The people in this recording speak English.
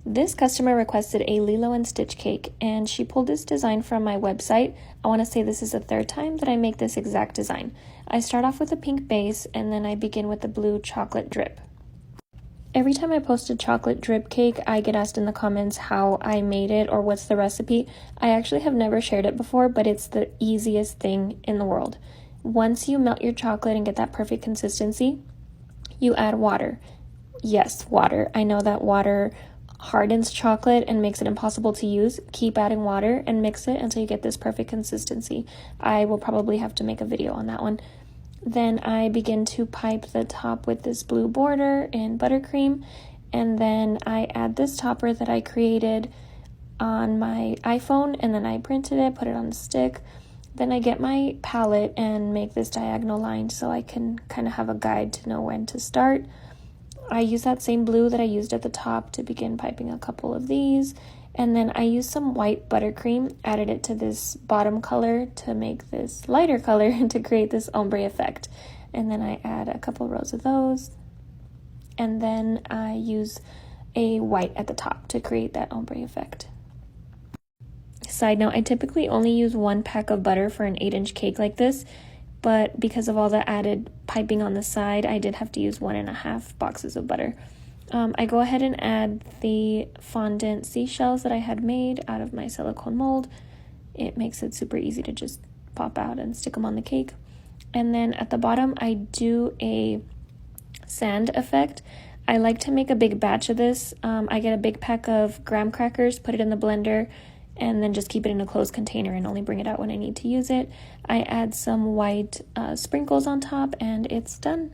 This customer requested a Lilo and Stitch cake, and she pulled this design from my website. I want to say this is the third time that I make this exact design. I start off with a pink base, and then I begin with a blue chocolate drip. Every time I post a chocolate drip cake, I get asked in the comments how I made it or what's the recipe. I actually have never shared it before, but it's the easiest thing in the world. Once you melt your chocolate and get that perfect consistency, you add water. Yes, water. I know that water hardens chocolate and makes it impossible to use. Keep adding water and mix it until you get this perfect consistency. I will probably have to make a video on that one. Then I begin to pipe the top with this blue border in buttercream, and then I add this topper that I created on my iPhone, and then I printed it, put it on a stick. Then I get my palette and make this diagonal line so I can kind of have a guide to know when to start. I use that same blue that I used at the top to begin piping a couple of these, and then I use some white buttercream, added it to this bottom color to make this lighter color and to create this ombre effect. And then I add a couple rows of those, and then I use a white at the top to create that ombre effect. Side note, I typically only use 1 pack of butter for an 8-inch cake like this, but because of all the added piping on the side, I did have to use 1.5 boxes of butter. I go ahead and add the fondant seashells that I had made out of my silicone mold. It makes it super easy to just pop out and stick them on the cake. And then at the bottom, I do a sand effect. I like to make a big batch of this. I get a big pack of graham crackers, put it in the blender, and then just keep it in a closed container and only bring it out when I need to use it. I add some white sprinkles on top, and it's done.